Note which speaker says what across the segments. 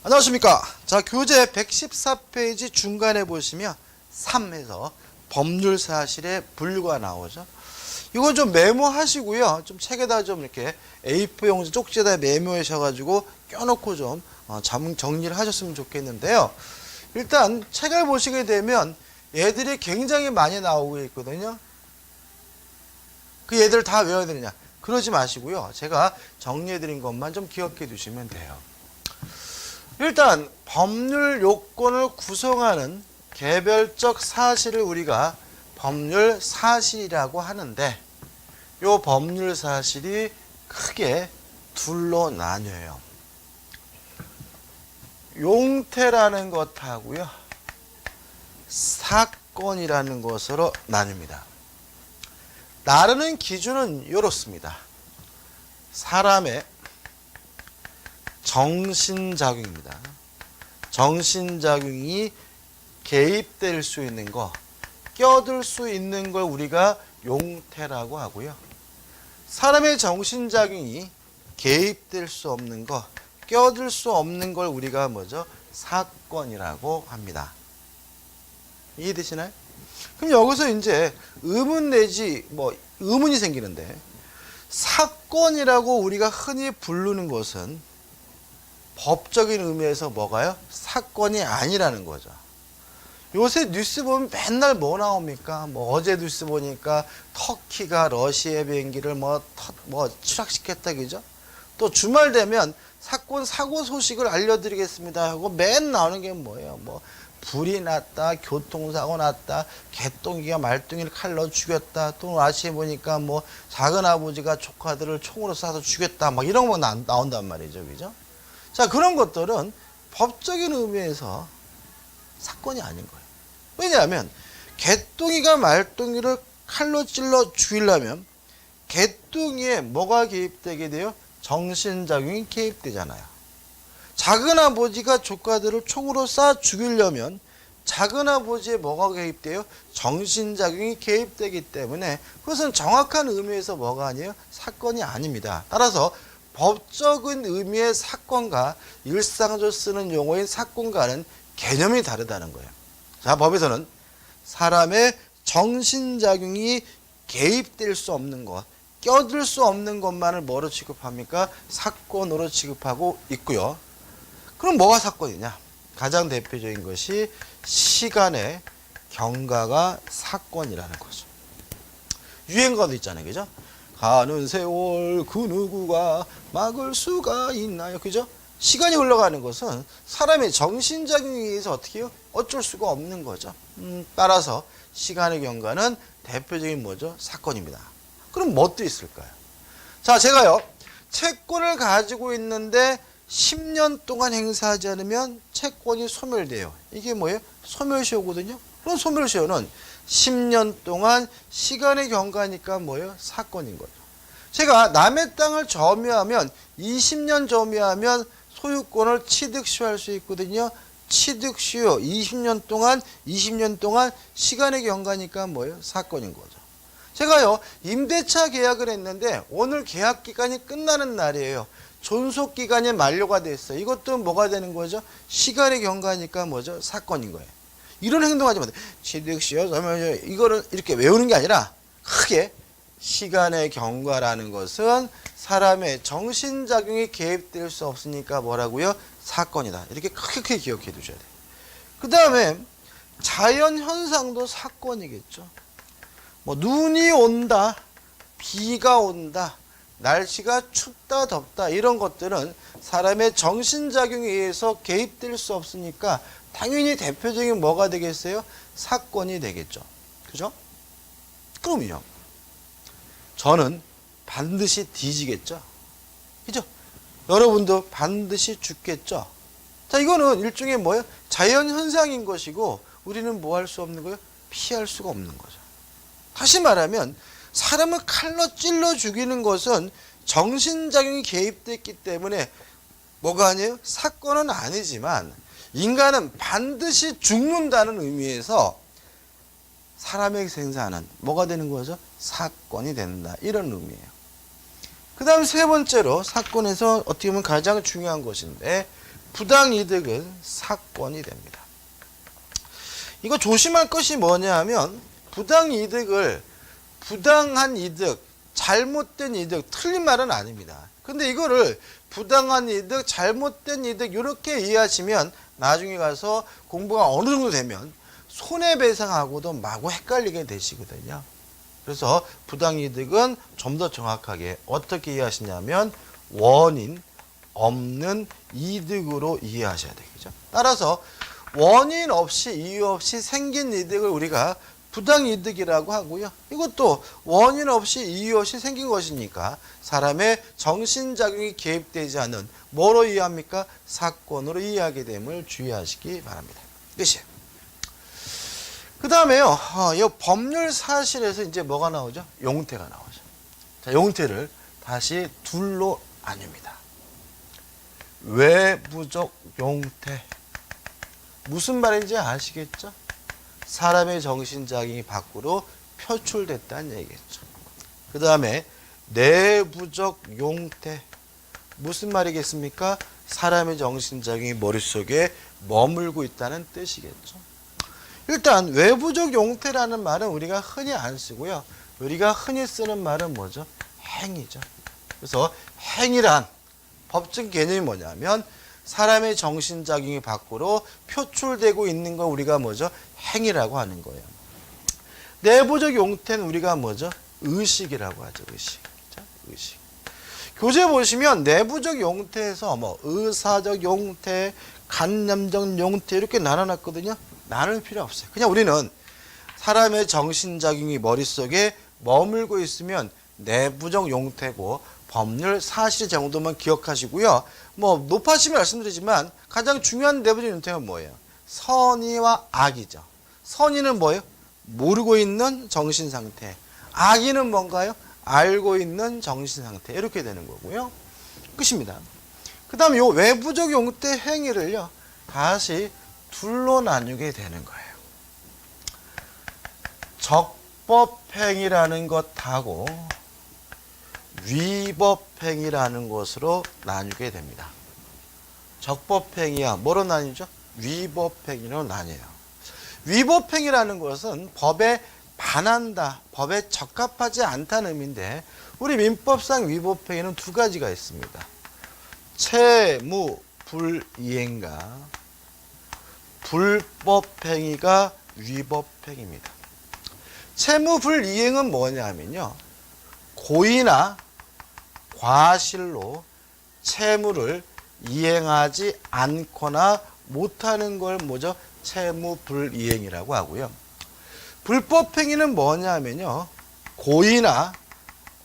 Speaker 1: 안녕하십니까. 자, 교재 114페이지 중간에 보시면 3에서 법률 사실의 분류가 나오죠. 이거 좀 메모하시고요. 좀 책에다 좀 이렇게 A4 용지 쪽지에다 메모하셔가지고 껴놓고 좀 정리를 하셨으면 좋겠는데요. 일단 책을 보시게 되면 얘들이 굉장히 많이 나오고 있거든요. 그 얘들을 다 외워야 되느냐? 그러지 마시고요. 제가 정리해드린 것만 좀 기억해 두시면 돼요. 일단 법률 요건을 구성하는 개별적 사실을 우리가 법률 사실이라고 하는데, 요 법률 사실이 크게 둘로 나뉘어요. 용태라는 것하고요, 사건이라는 것으로 나뉩니다. 나누는 기준은 이렇습니다. 사람의 정신작용입니다. 정신작용이 개입될 수 있는 거, 껴들 수 있는 걸 우리가 용태라고 하고요. 사람의 정신작용이 개입될 수 없는 거, 껴들 수 없는 걸 우리가 뭐죠? 사건이라고 합니다. 이해되시나요? 그럼 여기서 이제 의문 내지 의문이 생기는데, 사건이라고 우리가 흔히 부르는 것은 법적인 의미에서 뭐가요? 사건이 아니라는 거죠. 요새 뉴스 보면 맨날 뭐 나옵니까? 어제 뉴스 보니까 터키가 러시아 비행기를 추락시켰다, 그죠? 또 주말 되면 사건 사고 소식을 알려드리겠습니다 하고 맨 나오는 게 뭐예요? 불이 났다, 교통사고 났다, 개똥이가 말똥이를 칼로 죽였다, 또 아침에 보니까 작은 아버지가 조카들을 총으로 쏴서 죽였다, 이런 거 나온단 말이죠, 그죠? 자, 그런 것들은 법적인 의미에서 사건이 아닌 거예요. 왜냐하면 개똥이가 말똥이를 칼로 찔러 죽이려면 개똥이에 뭐가 개입되게 돼요? 정신작용이 개입되잖아요. 작은 아버지가 조카들을 총으로 쏴 죽이려면 작은 아버지에 뭐가 개입돼요? 정신작용이 개입되기 때문에 그것은 정확한 의미에서 뭐가 아니에요? 사건이 아닙니다. 따라서 법적인 의미의 사건과 일상적으로 쓰는 용어인 사건과는 개념이 다르다는 거예요. 자, 법에서는 사람의 정신작용이 개입될 수 없는 것, 껴들 수 없는 것만을 뭐로 취급합니까? 사건으로 취급하고 있고요. 그럼 뭐가 사건이냐? 가장 대표적인 것이 시간의 경과가 사건이라는 거죠. 유행가도 있잖아요, 그죠? 가는 세월 그 누구가 막을 수가 있나요? 그죠? 시간이 흘러가는 것은 사람의 정신작용에 의해서 어떻게 해요? 어쩔 수가 없는 거죠. 따라서 시간의 경과는 대표적인 뭐죠? 사건입니다. 그럼 뭣도 있을까요? 자, 제가요, 채권을 가지고 있는데 10년 동안 행사하지 않으면 채권이 소멸돼요. 이게 뭐예요? 소멸시효거든요. 그럼 소멸시효는 10년 동안 시간의 경과니까 뭐예요? 사건인 거죠. 제가 남의 땅을 점유하면 20년 점유하면 소유권을 취득시효할 수 있거든요. 취득시효 20년 동안 시간의 경과니까 뭐예요? 사건인 거죠. 제가요, 임대차 계약을 했는데 오늘 계약 기간이 끝나는 날이에요. 존속 기간이 만료가 됐어요. 이것도 뭐가 되는 거죠? 시간의 경과니까 뭐죠? 사건인 거예요. 이런 행동하지 마세요. 취득시효, 소멸시효, 이거를 이렇게 외우는 게 아니라 크게 시간의 경과라는 것은 사람의 정신작용이 개입될 수 없으니까 뭐라고요? 사건이다. 이렇게 크게 기억해 두셔야 돼요. 그 다음에 자연현상도 사건이겠죠. 눈이 온다, 비가 온다, 날씨가 춥다, 덥다, 이런 것들은 사람의 정신작용에 의해서 개입될 수 없으니까 당연히 대표적인 뭐가 되겠어요? 사건이 되겠죠. 그죠? 그럼요. 저는 반드시 뒤지겠죠. 그죠? 여러분도 반드시 죽겠죠. 자, 이거는 일종의 뭐예요? 자연현상인 것이고 우리는 뭐 할 수 없는 거예요? 피할 수가 없는 거죠. 다시 말하면 사람을 칼로 찔러 죽이는 것은 정신작용이 개입됐기 때문에 뭐가 아니에요? 사건은 아니지만 인간은 반드시 죽는다는 의미에서 사람에게 생사하는 뭐가 되는 거죠? 사건이 된다. 이런 의미예요. 그 다음 세 번째로 사건에서 어떻게 보면 가장 중요한 것인데 부당이득은 사건이 됩니다. 이거 조심할 것이 뭐냐 하면 부당이득을 부당한 이득, 잘못된 이득, 틀린 말은 아닙니다. 근데 이거를 부당한 이득, 잘못된 이득 이렇게 이해하시면 나중에 가서 공부가 어느 정도 되면 손해배상하고도 마구 헷갈리게 되시거든요. 그래서 부당이득은 좀 더 정확하게 어떻게 이해하시냐면 원인 없는 이득으로 이해하셔야 되겠죠. 따라서 원인 없이 이유 없이 생긴 이득을 우리가 부당이득이라고 하고요. 이것도 원인 없이 이유 없이 생긴 것이니까 사람의 정신작용이 개입되지 않는 뭐로 이해합니까? 사건으로 이해하게 됨을 주의하시기 바랍니다. 끝이에요. 그 다음에요. 이 법률 사실에서 이제 뭐가 나오죠? 용태가 나오죠. 자, 용태를 다시 둘로 나뉩니다. 외부적 용태. 무슨 말인지 아시겠죠? 사람의 정신작용이 밖으로 표출됐다는 얘기겠죠. 그 다음에 내부적 용태. 무슨 말이겠습니까? 사람의 정신작용이 머릿속에 머물고 있다는 뜻이겠죠. 일단 외부적 용태라는 말은 우리가 흔히 안 쓰고요. 우리가 흔히 쓰는 말은 뭐죠? 행위죠. 그래서 행위란 법적 개념이 뭐냐면 사람의 정신작용이 밖으로 표출되고 있는 거 우리가 뭐죠? 행위라고 하는 거예요. 내부적 용태는 우리가 뭐죠? 의식이라고 하죠. 의식. 자, 의식. 교재 보시면 내부적 용태에서 뭐 의사적 용태, 간념적 용태 이렇게 나눠놨거든요. 나눌 필요 없어요. 그냥 우리는 사람의 정신작용이 머릿속에 머물고 있으면 내부적 용태고 법률 사실 정도만 기억하시고요. 뭐 높아지면 말씀드리지만 가장 중요한 내부적 용태가 뭐예요? 선의와 악이죠. 선의는 뭐예요? 모르고 있는 정신상태. 악의는 뭔가요? 알고 있는 정신상태. 이렇게 되는 거고요. 끝입니다. 그 다음에 요 외부적 용태 행위를요. 다시 둘로 나누게 되는 거예요. 적법행위라는 것하고 위법행위라는 것으로 나누게 됩니다. 적법행위야 뭐로 나뉘죠? 위법행위로 나뉘어요. 위법행위라는 것은 법에 반한다, 법에 적합하지 않다는 의미인데 우리 민법상 위법행위는 두 가지가 있습니다. 채무불이행과 불법행위가 위법행위입니다. 채무불이행은 뭐냐면요. 고의나 과실로 채무를 이행하지 않거나 못하는 걸 뭐죠? 채무불이행이라고 하고요. 불법행위는 뭐냐면요. 고의나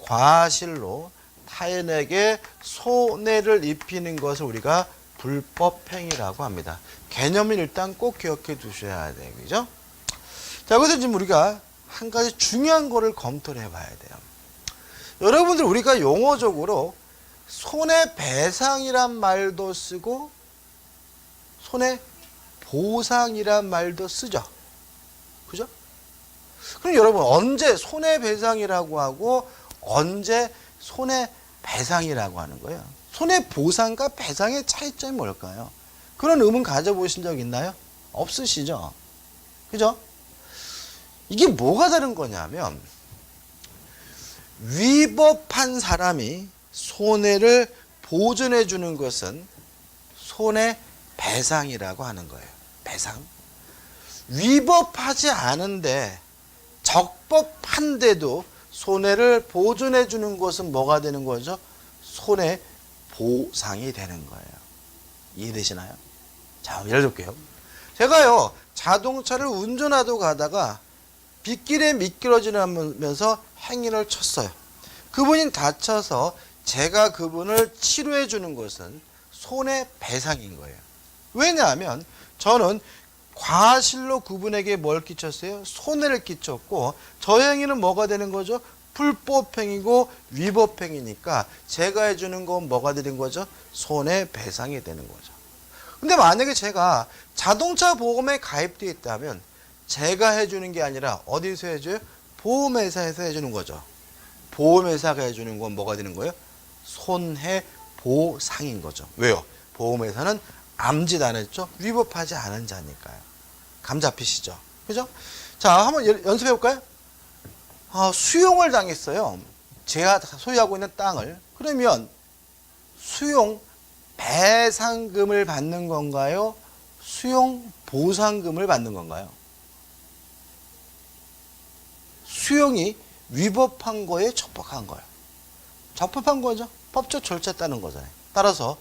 Speaker 1: 과실로 타인에게 손해를 입히는 것을 우리가 불법행위라고 합니다. 개념을 일단 꼭 기억해 두셔야 돼요. 그죠? 자, 그래서 지금 우리가 한 가지 중요한 거를 검토를 해봐야 돼요. 여러분들 우리가 용어적으로 손해배상이란 말도 쓰고 손해보상이란 말도 쓰죠. 그죠? 그럼 여러분 언제 손해배상이라고 하고 언제 손해배상이라고 하는 거예요? 손해보상과 배상의 차이점이 뭘까요? 그런 의문 가져보신 적 있나요? 없으시죠? 그죠? 이게 뭐가 다른 거냐면 위법한 사람이 손해를 보전해 주는 것은 손해배상이라고 하는 거예요. 배상. 위법하지 않은데 적법한데도 손해를 보전해 주는 것은 뭐가 되는 거죠? 손해보상이 되는 거예요. 이해되시나요? 자, 예를 들게요. 제가요 자동차를 운전하다 가다가 빗길에 미끄러지면서 행인을 쳤어요. 그분이 다쳐서 제가 그분을 치료해 주는 것은 손해배상인 거예요. 왜냐하면 저는 과실로 그분에게 뭘 끼쳤어요? 손해를 끼쳤고 저 행위는 뭐가 되는 거죠? 불법행위고 위법행위니까 제가 해주는 건 뭐가 되는 거죠? 손해배상이 되는 거죠. 근데 만약에 제가 자동차 보험에 가입되어 있다면 제가 해주는 게 아니라 어디서 해줘요? 보험회사에서 해주는 거죠. 보험회사가 해주는 건 뭐가 되는 거예요? 손해보상인 거죠. 왜요? 보험회사는 암짓 안 했죠? 위법하지 않은 자니까요. 감 잡히시죠? 그죠? 자, 한번 연습해 볼까요? 수용을 당했어요. 제가 소유하고 있는 땅을. 그러면 수용 배상금을 받는 건가요? 수용 보상금을 받는 건가요? 수용이 위법한 거에 적법한 거예요. 적법한 거죠. 법적 절차에 따른 거잖아요. 따라서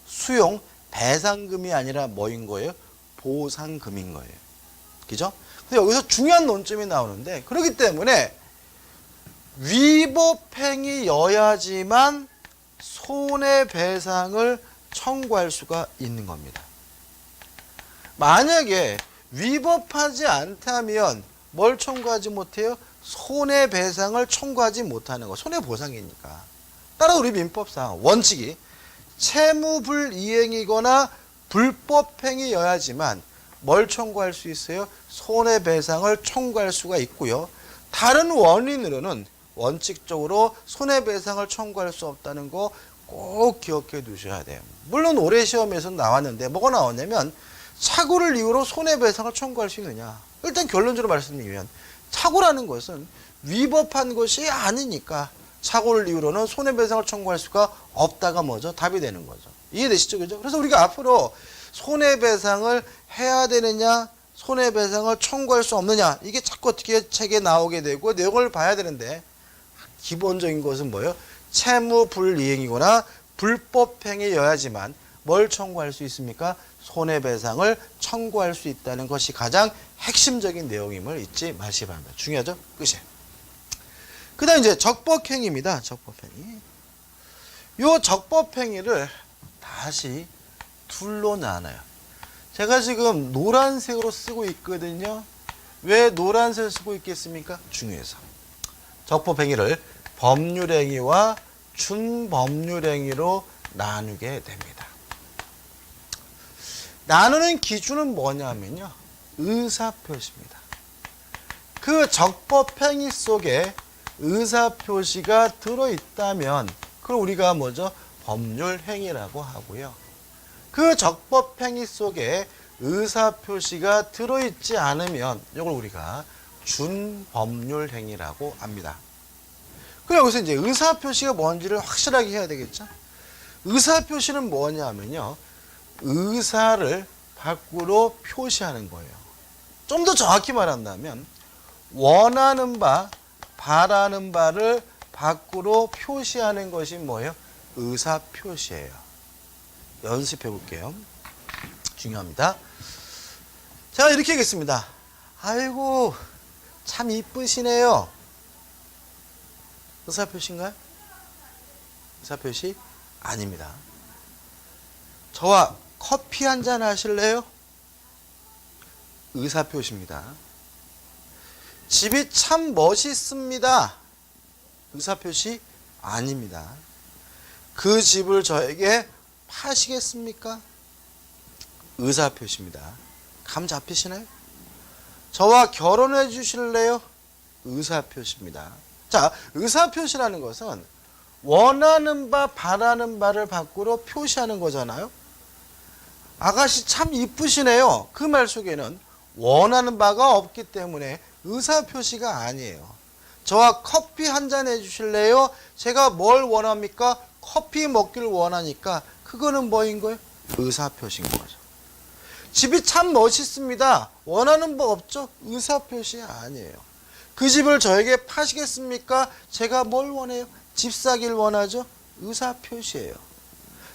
Speaker 1: 수용 배상금이 아니라 뭐인 거예요? 보상금인 거예요. 그죠? 근데 여기서 중요한 논점이 나오는데, 그렇기 때문에 위법행위여야지만 손해배상을 청구할 수가 있는 겁니다. 만약에 위법하지 않다면 뭘 청구하지 못해요? 손해배상을 청구하지 못하는 거. 손해보상이니까. 따라 우리 민법상 원칙이 채무불이행이거나 불법행위여야지만 뭘 청구할 수 있어요? 손해배상을 청구할 수가 있고요. 다른 원인으로는 원칙적으로 손해배상을 청구할 수 없다는 거 꼭 기억해 두셔야 돼요. 물론 올해 시험에서 나왔는데 뭐가 나왔냐면 착오를 이유로 손해배상을 청구할 수 있느냐. 일단 결론적으로 말씀드리면 착오라는 것은 위법한 것이 아니니까 착오를 이유로는 손해배상을 청구할 수가 없다가 뭐죠? 답이 되는 거죠. 이해되시죠? 그죠? 그래서 우리가 앞으로 손해배상을 해야 되느냐, 손해배상을 청구할 수 없느냐, 이게 자꾸 어떻게 책에 나오게 되고 내용을 봐야 되는데, 기본적인 것은 뭐예요? 채무불이행이거나 불법행위여야지만 뭘 청구할 수 있습니까? 손해배상을 청구할 수 있다는 것이 가장 핵심적인 내용임을 잊지 마시기 바랍니다. 중요하죠? 끝이에요. 그 다음 이제 적법행위입니다. 적법행위. 요 적법행위를 다시 둘로 나눠요. 제가 지금 노란색으로 쓰고 있거든요. 왜 노란색을 쓰고 있겠습니까? 중요해서. 적법행위를 법률행위와 준법률행위로 나누게 됩니다. 나누는 기준은 뭐냐면요. 의사표시입니다. 그 적법행위 속에 의사표시가 들어있다면 그걸 우리가 뭐죠? 법률행위라고 하고요. 그 적법행위 속에 의사표시가 들어있지 않으면 이걸 우리가 준법률행위라고 합니다. 그럼 여기서 이제 의사표시가 뭔지를 확실하게 해야 되겠죠? 의사표시는 뭐냐면요. 의사를 밖으로 표시하는 거예요. 좀 더 정확히 말한다면 원하는 바, 바라는 바를 밖으로 표시하는 것이 뭐예요? 의사표시예요. 연습해 볼게요. 중요합니다. 자, 이렇게 하겠습니다. 아이고, 참 이쁘시네요. 의사표시인가요? 의사표시 아닙니다. 저와 커피 한잔 하실래요? 의사표시입니다. 집이 참 멋있습니다. 의사표시 아닙니다. 그 집을 저에게 파시겠습니까? 의사표시입니다. 감 잡히시나요? 저와 결혼해 주실래요? 의사표시입니다. 자, 의사표시라는 것은 원하는 바, 바라는 바를 밖으로 표시하는 거잖아요. 아가씨 참 이쁘시네요. 그 말 속에는 원하는 바가 없기 때문에 의사표시가 아니에요. 저와 커피 한잔 해주실래요? 제가 뭘 원합니까? 커피 먹기를 원하니까 그거는 뭐인 거예요? 의사표시인 거죠. 집이 참 멋있습니다. 원하는 바 없죠? 의사표시 아니에요. 그 집을 저에게 파시겠습니까? 제가 뭘 원해요? 집 사길 원하죠? 의사표시예요.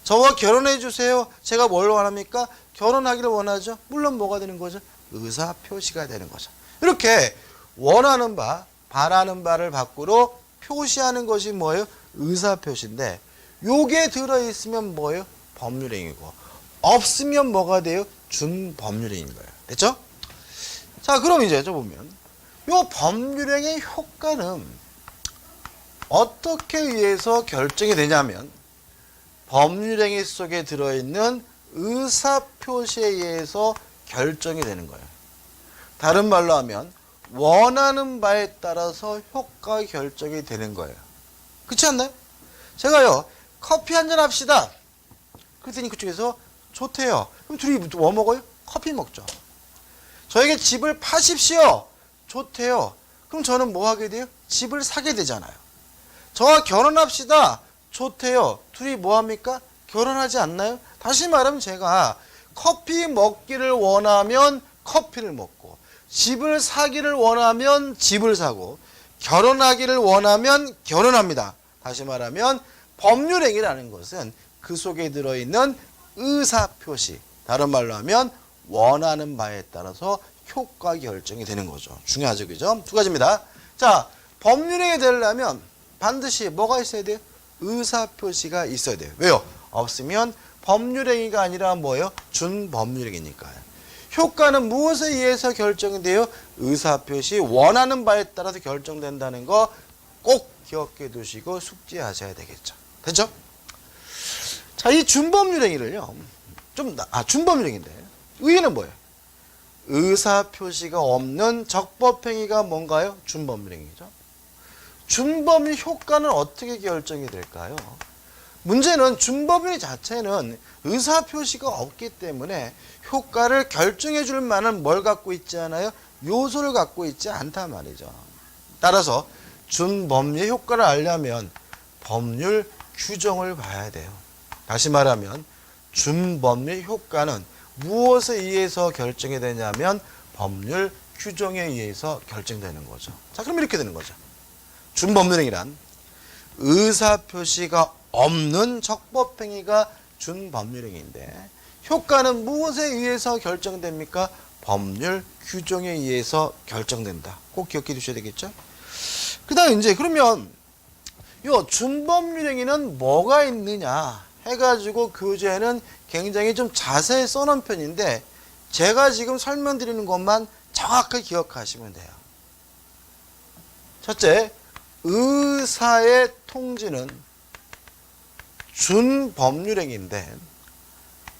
Speaker 1: 저와 결혼해 주세요. 제가 뭘 원합니까? 결혼하기를 원하죠? 물론 뭐가 되는 거죠? 의사표시가 되는 거죠. 이렇게 원하는 바, 바라는 바를 밖으로 표시하는 것이 뭐예요? 의사표시인데 요게 들어있으면 뭐예요? 법률행위고 없으면 뭐가 돼요? 준법률행위인 거예요. 됐죠? 자, 그럼 이제 저 보면 요 법률행위의 효과는 어떻게 의해서 결정이 되냐면 법률행위 속에 들어있는 의사표시에 의해서 결정이 되는 거예요. 다른 말로 하면 원하는 바에 따라서 효과 결정이 되는 거예요. 그렇지 않나요? 제가요 커피 한잔 합시다. 그랬더니 그쪽에서 좋대요. 그럼 둘이 뭐 먹어요? 커피 먹죠. 저에게 집을 파십시오. 좋대요. 그럼 저는 뭐 하게 돼요? 집을 사게 되잖아요. 저와 결혼합시다. 좋대요. 둘이 뭐 합니까? 결혼하지 않나요? 다시 말하면 제가 커피 먹기를 원하면 커피를 먹고, 집을 사기를 원하면 집을 사고, 결혼하기를 원하면 결혼합니다. 다시 말하면 법률행위라는 것은 그 속에 들어있는 의사표시, 다른 말로 하면 원하는 바에 따라서 효과 결정이 되는 거죠. 중요하죠, 그죠? 두 가지입니다. 자, 법률행위 되려면 반드시 뭐가 있어야 돼요? 의사표시가 있어야 돼요. 왜요? 없으면 법률행위가 아니라 뭐예요? 준법률행위니까요. 효과는 무엇에 의해서 결정이 돼요? 의사표시, 원하는 바에 따라서 결정된다는 거 꼭 기억해 두시고 숙지하셔야 되겠죠. 됐죠? 자, 이 준법률행위를요. 준법률행위인데 의의는 뭐예요? 의사표시가 없는 적법행위가 뭔가요? 준법률행위죠. 준법률 효과는 어떻게 결정이 될까요? 문제는 준법률 자체는 의사표시가 없기 때문에 효과를 결정해 줄 만한 뭘 갖고 있지 않아요? 요소를 갖고 있지 않단 말이죠. 따라서 준법률 효과를 알려면 법률 규정을 봐야 돼요. 다시 말하면 준법률 효과는 무엇에 의해서 결정이 되냐면 법률 규정에 의해서 결정되는 거죠. 자, 그럼 이렇게 되는 거죠. 준법률행위란 의사표시가 없는 적법행위가 준법률행위인데 효과는 무엇에 의해서 결정됩니까? 법률 규정에 의해서 결정된다. 꼭 기억해 두셔야 되겠죠? 그 다음 이제 그러면 요 준법률행위는 뭐가 있느냐 해가지고 교재에는 굉장히 좀 자세히 써놓은 편인데 제가 지금 설명드리는 것만 정확하게 기억하시면 돼요. 첫째, 의사의 통지는 준법률행위인데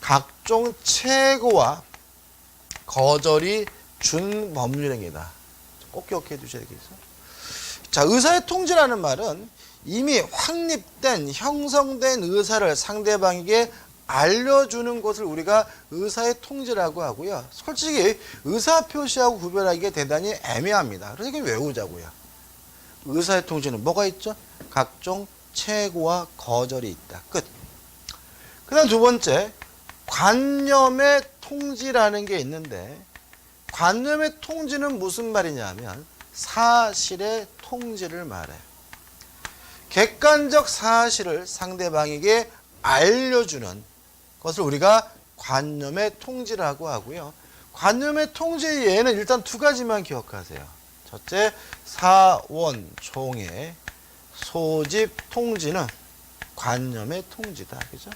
Speaker 1: 각종 체고와 거절이 준법률행위다. 꼭 기억해 두셔야 되겠어요. 자, 의사의 통지라는 말은 이미 확립된 형성된 의사를 상대방에게 알려주는 것을 우리가 의사의 통지라고 하고요. 솔직히 의사표시하고 구별하기가 대단히 애매합니다. 그래서 이걸 외우자고요. 의사의 통지는 뭐가 있죠? 각종 체고와 거절이 있다. 끝. 그 다음 두 번째, 관념의 통지라는 게 있는데 관념의 통지는 무슨 말이냐면 사실의 통지를 말해요. 객관적 사실을 상대방에게 알려주는 것을 우리가 관념의 통지라고 하고요. 관념의 통지의 예는 일단 두 가지만 기억하세요. 첫째, 사원총의 소집 통지는 관념의 통지다. 그죠?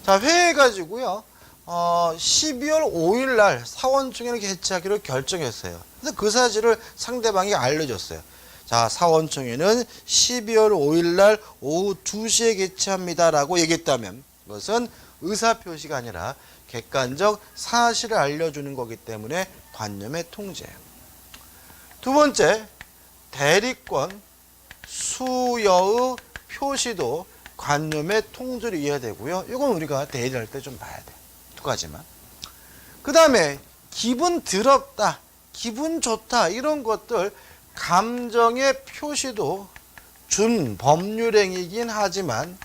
Speaker 1: 자, 회의해가지고요. 12월 5일 날 사원총회를 개최하기로 결정했어요. 그래서 그 사실을 상대방이 알려줬어요. 자, 사원총회는 12월 5일 날 오후 2시에 개최합니다라고 얘기했다면 그것은 의사표시가 아니라 객관적 사실을 알려주는 거기 때문에 관념의 통제예요. 두 번째, 대리권 수여의 표시도 관념의 통제로 이해되고요. 이건 우리가 대리할 때 좀 봐야 돼요. 두 가지만. 그 다음에 기분 더럽다, 기분 좋다 이런 것들 감정의 표시도 준법률행위이긴 하지만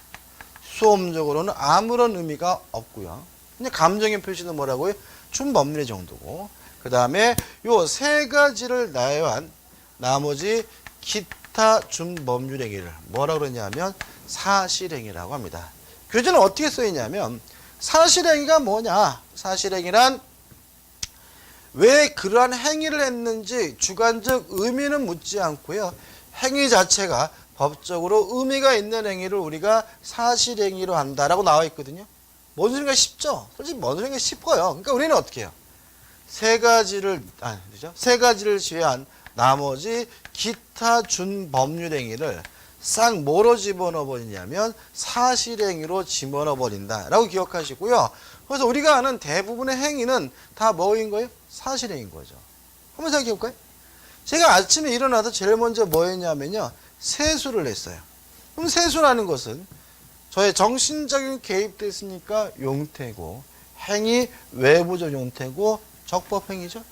Speaker 1: 수험적으로는 아무런 의미가 없고요. 그냥 감정의 표시는 뭐라고요? 준법률의 정도고. 그 다음에 요 세 가지를 나열한 나머지 기타 준법률행위를 뭐라고 그러냐면 사실행위라고 합니다. 교재는 어떻게 써있냐면 사실행위가 뭐냐? 사실행위란 왜 그러한 행위를 했는지 주관적 의미는 묻지 않고요. 행위 자체가 법적으로 의미가 있는 행위를 우리가 사실행위로 한다라고 나와 있거든요. 뭔 소리가 쉽죠? 솔직히 뭔 소리가 쉽어요. 그러니까 우리는 어떻게 해요? 세 가지를 제외한 나머지 기타 준법률행위를 싹 뭐로 집어넣어 버리냐면 사실행위로 집어넣어 버린다라고 기억하시고요. 그래서 우리가 아는 대부분의 행위는 다 뭐인 거예요? 사실행위인 거죠. 한번 생각해 볼까요? 제가 아침에 일어나서 제일 먼저 뭐 했냐면요. 세수를 했어요. 그럼 세수라는 것은 저의 정신적인 개입됐으니까 용태고 행위 외부적 용태고 적법행위죠.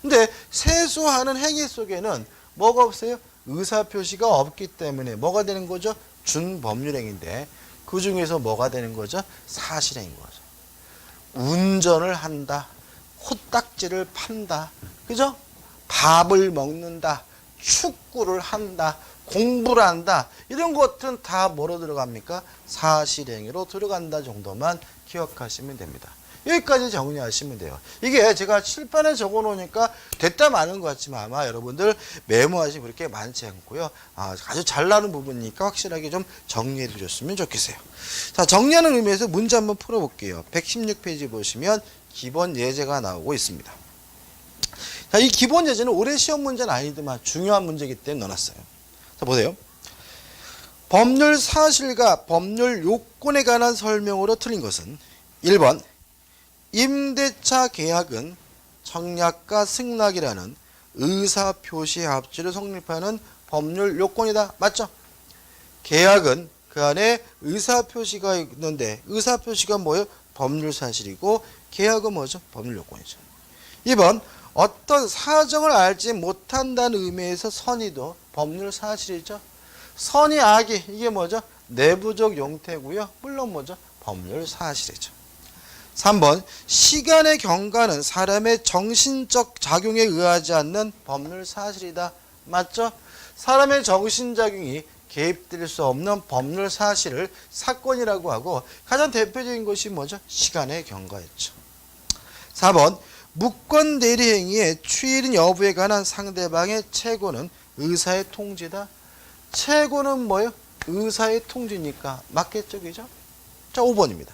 Speaker 1: 근데 세수하는 행위 속에는 뭐가 없어요? 의사표시가 없기 때문에 뭐가 되는 거죠? 준법률행위인데 그 중에서 뭐가 되는 거죠? 사실행위인 거죠. 운전을 한다. 코딱지를 판다. 그죠? 밥을 먹는다. 축구를 한다. 공부를 한다. 이런 것들은 다 뭐로 들어갑니까? 사실행위로 들어간다 정도만 기억하시면 됩니다. 여기까지 정리하시면 돼요. 이게 제가 칠판에 적어 놓으니까 됐다 마는 것 같지만 아마 여러분들 메모하시면 그렇게 많지 않고요. 아주 잘 나는 부분이니까 확실하게 좀 정리해 주셨으면 좋겠어요. 자, 정리하는 의미에서 문제 한번 풀어볼게요. 116페이지 보시면 기본 예제가 나오고 있습니다. 자, 이 기본 예제는 올해 시험 문제는 아니지만 중요한 문제이기 때문에 넣어놨어요. 자, 보세요. 법률 사실과 법률 요건에 관한 설명으로 틀린 것은 1번 임대차 계약은 청약과 승낙이라는 의사표시 합치를 성립하는 법률 요건이다. 맞죠? 계약은 그 안에 의사표시가 있는데 의사표시가 뭐예요? 법률 사실이고 계약은 뭐죠? 법률 요건이죠. 2번 어떤 사정을 알지 못한다는 의미에서 선의도 법률 사실이죠. 선의 악의 이게 뭐죠? 내부적 용태고요. 물론 뭐죠? 법률 사실이죠. 3번 시간의 경과는 사람의 정신적 작용에 의하지 않는 법률 사실이다. 맞죠? 사람의 정신작용이 개입될 수 없는 법률 사실을 사건이라고 하고 가장 대표적인 것이 뭐죠? 시간의 경과였죠. 4번 무권 대리 행위의 추일 여부에 관한 상대방의 채고는 의사의 통지다. 채고는 뭐예요? 의사의 통지니까 맞겠죠? 그죠? 자, 5번입니다.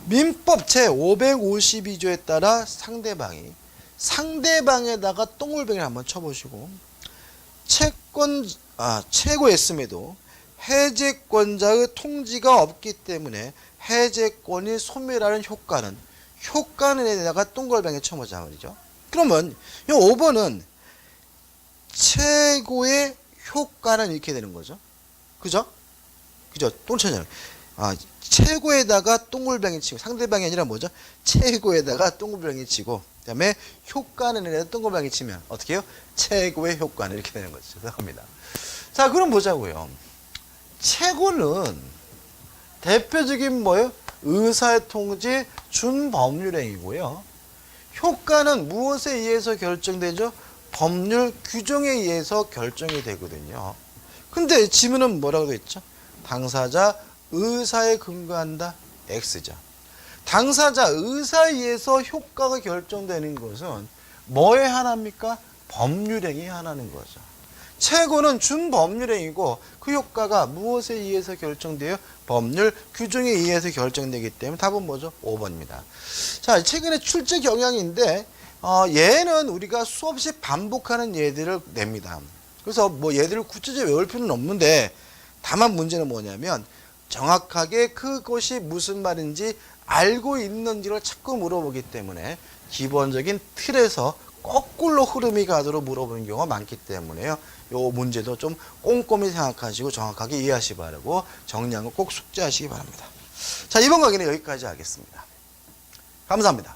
Speaker 1: 민법 제552조에 따라 상대방에다가 똥물뱅이를 한번 쳐보시고 채고했음에도 해제권자의 통지가 없기 때문에 해제권이 소멸하는 효과는에다가 똥물뱅이 쳐보자 말이죠. 그러면 이 5번은 채고의 효과는 이렇게 되는 거죠. 그죠? 똥쳐잖아요. 최고에다가 똥물병이 치고 상대방이 아니라 뭐죠? 최고에다가 똥물병이 치고 그다음에 효과는 똥물병이 치면 어떻게 해요? 최고의 효과는 이렇게 되는 거죠. 죄송합니다. 자, 그럼 보자고요. 최고는 대표적인 뭐예요? 의사의 통지 준법률행위고요. 효과는 무엇에 의해서 결정되죠? 법률 규정에 의해서 결정이 되거든요. 근데 지문은 뭐라고 되어 있죠? 당사자 의사에 근거한다. X죠. 당사자 의사에 의해서 효과가 결정되는 것은 뭐에 하나입니까? 법률행위 하나는 거죠. 채고는 준법률행위고 그 효과가 무엇에 의해서 결정돼요? 법률 규정에 의해서 결정되기 때문에 답은 뭐죠? 5번입니다. 자, 최근에 출제 경향인데 얘는 우리가 수없이 반복하는 예들을 냅니다. 그래서 뭐 얘들을 구체적으로 외울 필요는 없는데 다만 문제는 뭐냐면 정확하게 그것이 무슨 말인지 알고 있는지를 자꾸 물어보기 때문에 기본적인 틀에서 거꾸로 흐름이 가도록 물어보는 경우가 많기 때문에요. 요 문제도 좀 꼼꼼히 생각하시고 정확하게 이해하시기 바라고 정리한 거 꼭 숙지하시기 바랍니다. 자, 이번 강의는 여기까지 하겠습니다. 감사합니다.